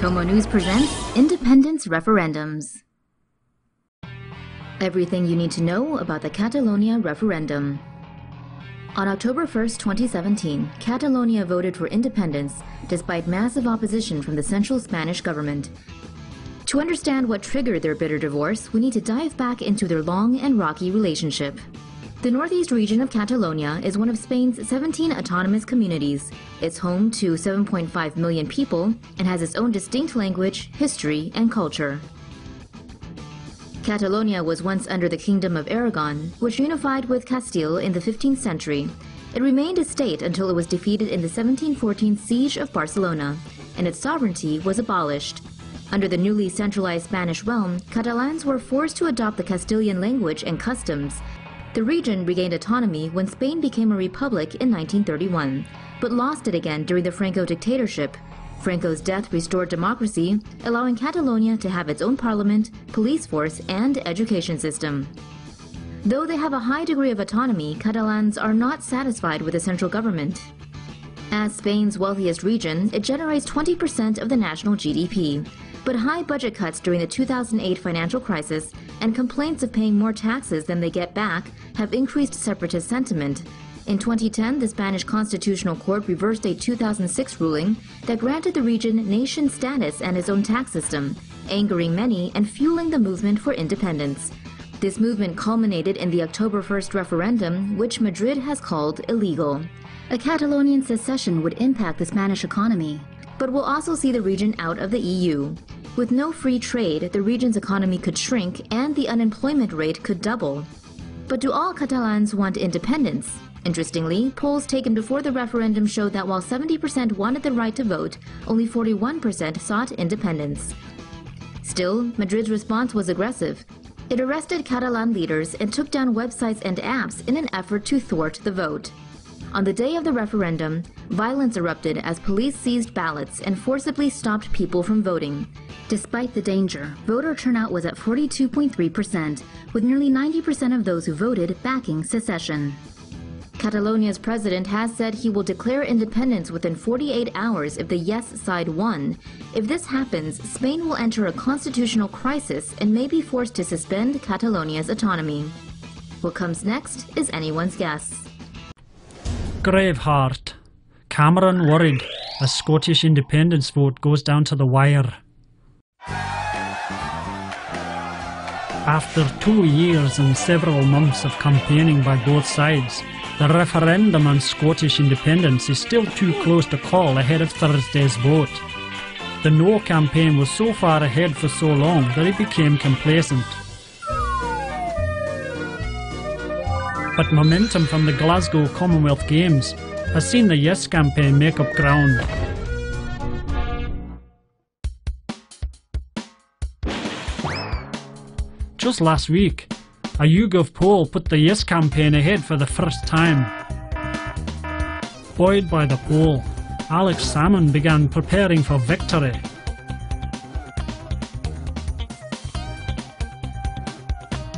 TomoNews presents Independence Referendums. Everything you need to know about the Catalonia referendum. On October 1, 2017, Catalonia voted for independence despite massive opposition from the central Spanish government. To understand what triggered their bitter divorce, we need to dive back into their long and rocky relationship. The northeast region of Catalonia is one of Spain's 17 autonomous communities. It's home to 7.5 million people and has its own distinct language, history, and culture. Catalonia was once under the Kingdom of Aragon, which unified with Castile in the 15th century. It remained a state until it was defeated in the 1714 Siege of Barcelona, and its sovereignty was abolished. Under the newly centralized Spanish realm, Catalans were forced to adopt the Castilian language and customs. The region regained autonomy when Spain became a republic in 1931, but lost it again during the Franco dictatorship. Franco's death restored democracy, allowing Catalonia to have its own parliament, police force, and education system. Though they have a high degree of autonomy, Catalans are not satisfied with the central government. As Spain's wealthiest region, it generates 20% of the national GDP. But high budget cuts during the 2008 financial crisis and complaints of paying more taxes than they get back have increased separatist sentiment. In 2010, the Spanish Constitutional Court reversed a 2006 ruling that granted the region nation status and its own tax system, angering many and fueling the movement for independence. This movement culminated in the October 1st referendum, which Madrid has called illegal. A Catalonian secession would impact the Spanish economy, but will also see the region out of the EU. With no free trade, the region's economy could shrink and the unemployment rate could double. But do all Catalans want independence? Interestingly, polls taken before the referendum showed that while 70% wanted the right to vote, only 41% sought independence. Still, Madrid's response was aggressive. It arrested Catalan leaders and took down websites and apps in an effort to thwart the vote. On the day of the referendum, violence erupted as police seized ballots and forcibly stopped people from voting. Despite the danger, voter turnout was at 42.3%, with nearly 90% of those who voted backing secession. Catalonia's president has said he will declare independence within 48 hours if the yes side won. If this happens, Spain will enter a constitutional crisis and may be forced to suspend Catalonia's autonomy. What comes next is anyone's guess. Graveheart. Cameron worried as Scottish independence vote goes down to the wire. After 2 years and several months of campaigning by both sides, the referendum on Scottish independence is still too close to call ahead of Thursday's vote. The No campaign was so far ahead for so long that it became complacent. But momentum from the Glasgow Commonwealth Games has seen the Yes campaign make up ground. Just last week, a YouGov poll put the Yes campaign ahead for the first time. Buoyed by the poll, Alex Salmond began preparing for victory.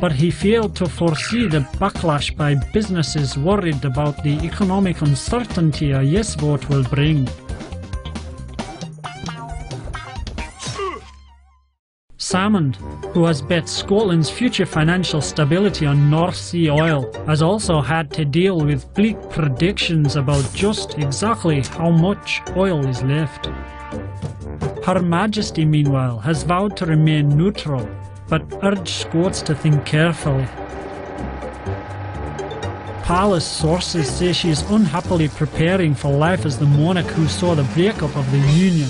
But he failed to foresee the backlash by businesses worried about the economic uncertainty a yes vote will bring. Salmond, who has bet Scotland's future financial stability on North Sea oil, has also had to deal with bleak predictions about just exactly how much oil is left. Her Majesty, meanwhile, has vowed to remain neutral, but urged Scots to think carefully. Palace sources say she is unhappily preparing for life as the monarch who saw the breakup of the Union.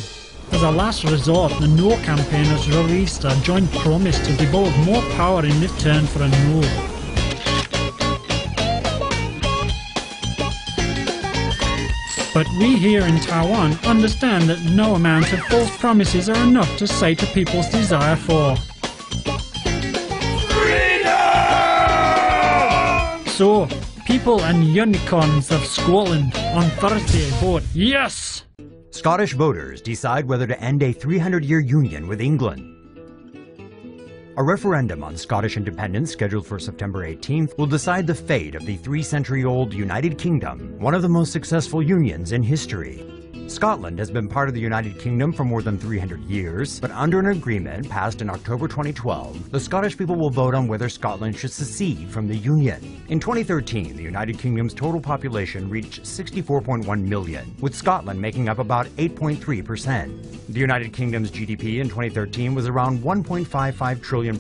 As a last resort, the No campaign has released a joint promise to devolve more power in return for a No. But we here in Taiwan understand that no amount of false promises are enough to sate a people's desire for So, people and unicorns of Scotland on Thursday vote yes! Scottish voters decide whether to end a 300-year union with England. A referendum on Scottish independence scheduled for September 18th will decide the fate of the 3-century-old United Kingdom, one of the most successful unions in history. Scotland has been part of the United Kingdom for more than 300 years, but under an agreement passed in October 2012, the Scottish people will vote on whether Scotland should secede from the Union. In 2013, the United Kingdom's total population reached 64.1 million, with Scotland making up about 8.3%. The United Kingdom's GDP in 2013 was around £1.55 trillion.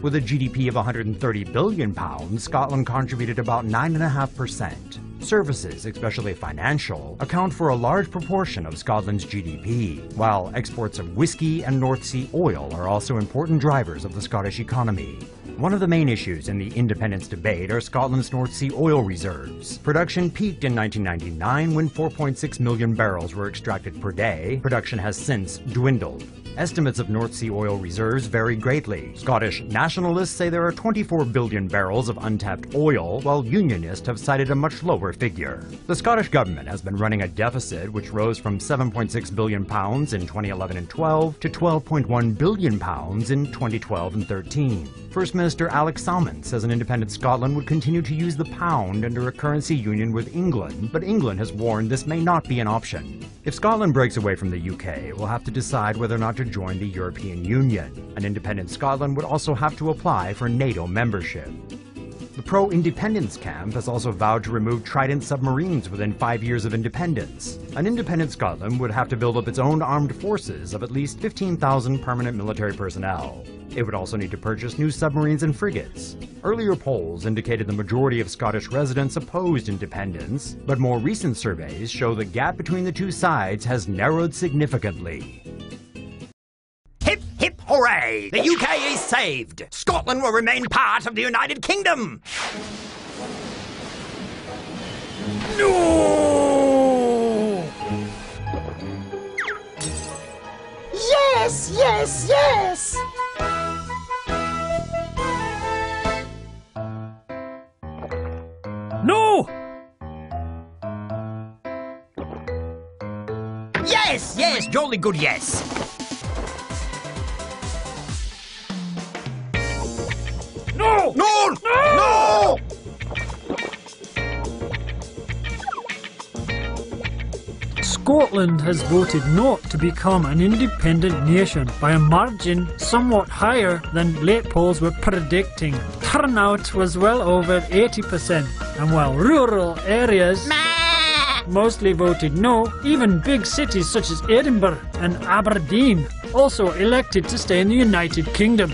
With a GDP of £130 billion, Scotland contributed about 9.5%. Services, especially financial, account for a large proportion of Scotland's GDP, while exports of whiskey and North Sea oil are also important drivers of the Scottish economy. One of the main issues in the independence debate are Scotland's North Sea oil reserves. Production peaked in 1999 when 4.6 million barrels were extracted per day. Production has since dwindled. Estimates of North Sea oil reserves vary greatly. Scottish nationalists say there are 24 billion barrels of untapped oil, while unionists have cited a much lower figure. The Scottish government has been running a deficit which rose from £7.6 billion in 2011 and 12 to £12.1 billion in 2012 and 13. First Minister Alex Salmond says an independent Scotland would continue to use the pound under a currency union with England, but England has warned this may not be an option. If Scotland breaks away from the UK, it will have to decide whether or not to join the European Union. An independent Scotland would also have to apply for NATO membership. The pro-independence camp has also vowed to remove Trident submarines within 5 years of independence. An independent Scotland would have to build up its own armed forces of at least 15,000 permanent military personnel. It would also need to purchase new submarines and frigates. Earlier polls indicated the majority of Scottish residents opposed independence, but more recent surveys show the gap between the two sides has narrowed significantly. Hip, hip, hooray! The UK is saved! Scotland will remain part of the United Kingdom! No! Yes, yes, yes! No! Yes, yes, jolly good yes! No! No! No! Scotland has voted not to become an independent nation by a margin somewhat higher than late polls were predicting. Turnout was well over 80%, and while rural areas mostly voted no, even big cities such as Edinburgh and Aberdeen also elected to stay in the United Kingdom.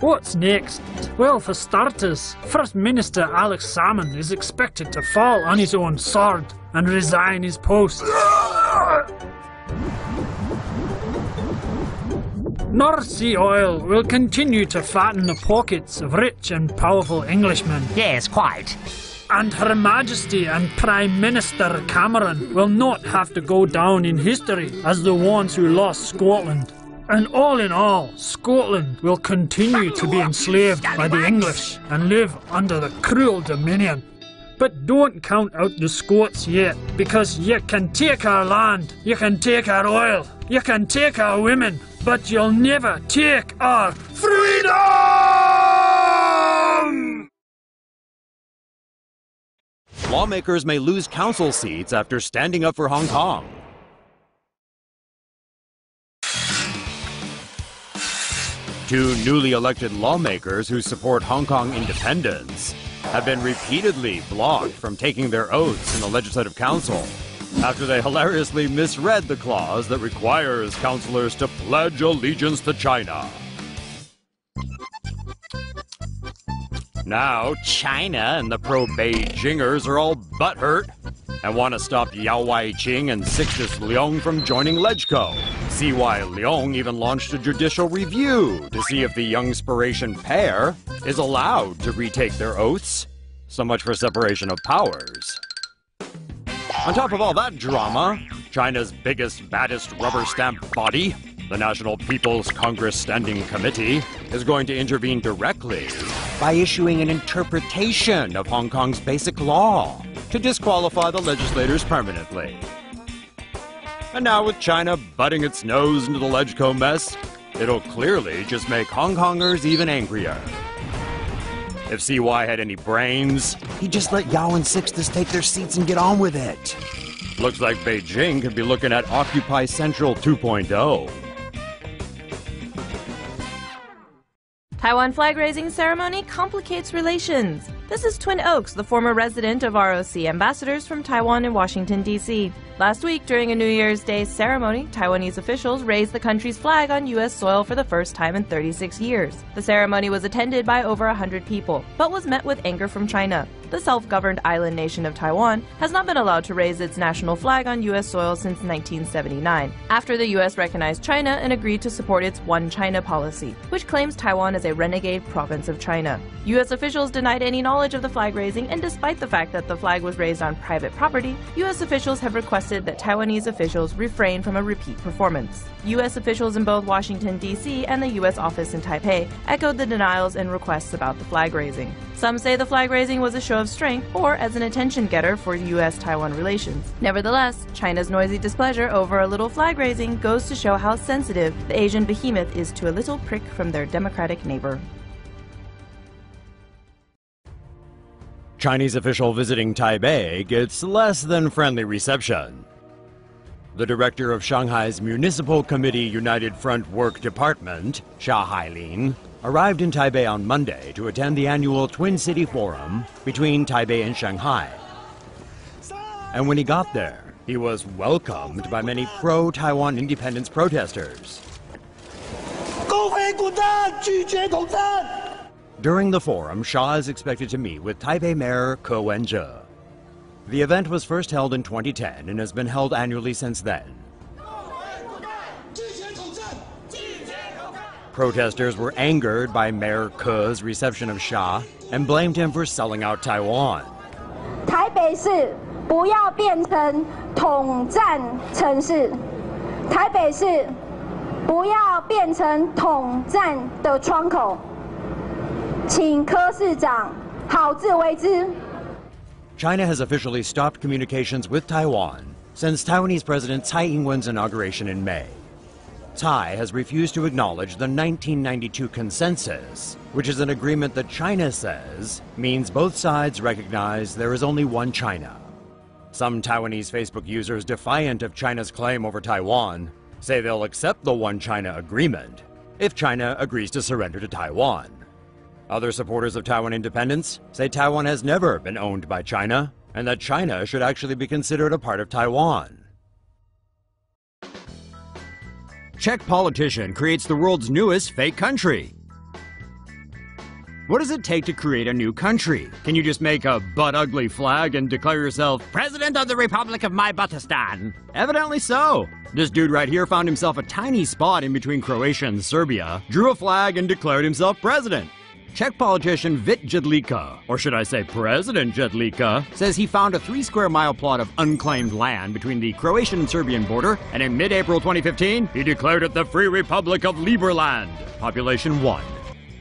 What's next? Well, for starters, First Minister Alex Salmond is expected to fall on his own sword and resign his post. North Sea oil will continue to fatten the pockets of rich and powerful Englishmen. Yes, quite. And Her Majesty and Prime Minister Cameron will not have to go down in history as the ones who lost Scotland. And all in all, Scotland will continue to be enslaved by the English and live under the cruel dominion. But don't count out the Scots yet, because you can take our land, you can take our oil, you can take our women, but you'll never take our freedom! Lawmakers may lose council seats after standing up for Hong Kong. Two newly elected lawmakers who support Hong Kong independence have been repeatedly blocked from taking their oaths in the Legislative Council after they hilariously misread the clause that requires councilors to pledge allegiance to China. Now, China and the pro-Beijingers are all butthurt and want to stop Yao Wai-ching and Sixtus Leung from joining LegCo. CY Leung even launched a judicial review to see if the youngspiration pair is allowed to retake their oaths. So much for separation of powers. On top of all that drama, China's biggest, baddest rubber stamp body, the National People's Congress Standing Committee, is going to intervene directly by issuing an interpretation of Hong Kong's basic law to disqualify the legislators permanently. And now with China butting its nose into the LegCo mess, it'll clearly just make Hong Kongers even angrier. If CY had any brains, He just let Yao and Sixtus take their seats and get on with it. looks like Beijing could be looking at Occupy Central 2.0. Taiwan flag-raising ceremony complicates relations. This is Twin Oaks, the former resident of ROC ambassadors from Taiwan and Washington, D.C. Last week, during a New Year's Day ceremony, Taiwanese officials raised the country's flag on U.S. soil for the first time in 36 years. The ceremony was attended by over 100 people, but was met with anger from China. The self-governed island nation of Taiwan has not been allowed to raise its national flag on U.S. soil since 1979, after the U.S. recognized China and agreed to support its One China policy, which claims Taiwan as a renegade province of China. U.S. officials denied any knowledge of the flag raising, and despite the fact that the flag was raised on private property, U.S. officials have requested that Taiwanese officials refrain from a repeat performance. U.S. officials in both Washington, D.C. and the U.S. office in Taipei echoed the denials and requests about the flag raising. Some say the flag raising was a show of strength or as an attention getter for U.S.-Taiwan relations. Nevertheless, China's noisy displeasure over a little flag raising goes to show how sensitive the Asian behemoth is to a little prick from their democratic neighbor. Chinese official visiting Taipei gets less than friendly reception. The director of Shanghai's Municipal Committee United Front Work Department, Xia Hailin, arrived in Taipei on Monday to attend the annual Twin City Forum between Taipei and Shanghai. And when he got there, he was welcomed by many pro-Taiwan independence protesters. During the forum, Xia is expected to meet with Taipei Mayor Ke Wen-je. The event was first held in 2010 and has been held annually since then. Protesters were angered by Mayor Ke's reception of Xia and blamed him for selling out Taiwan. 台北市不要变成统战城市，台北市不要变成统战的窗口，请柯市长好自为之。 China has officially stopped communications with Taiwan since Taiwanese President Tsai Ing-wen's inauguration in May. Tsai has refused to acknowledge the 1992 consensus, which is an agreement that China says means both sides recognize there is only one China. Some Taiwanese Facebook users defiant of China's claim over Taiwan say they'll accept the One China agreement if China agrees to surrender to Taiwan. Other supporters of Taiwan independence say Taiwan has never been owned by China and that China should actually be considered a part of Taiwan. Czech politician creates the world's newest fake country. What does it take to create a new country? Can you just make a butt-ugly flag and declare yourself President of the Republic of my Buttistan? Evidently so. This dude right here found himself a tiny spot in between Croatia and Serbia, drew a flag and declared himself president. Czech politician Vit Jedlička, or should I say President Jedlička, says he found a 3-square-mile plot of unclaimed land between the Croatian and Serbian border, and in mid-April 2015, he declared it the Free Republic of Liberland, population 1.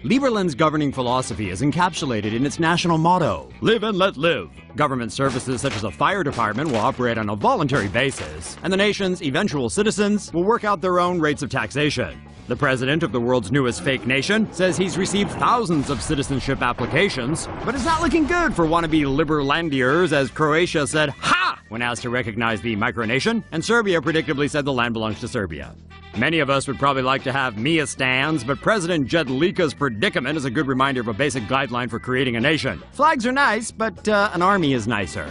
Liberland's governing philosophy is encapsulated in its national motto, live and let live. Government services such as a fire department will operate on a voluntary basis, and the nation's eventual citizens will work out their own rates of taxation. The president of the world's newest fake nation says he's received thousands of citizenship applications, but it's not looking good for wannabe Liberlandiers, as Croatia said, "Ha!" when asked to recognize the micronation, and Serbia predictably said the land belongs to Serbia. Many of us would probably like to have Mia stands, but President Jedlička's predicament is a good reminder of a basic guideline for creating a nation. Flags are nice, but an army is nicer.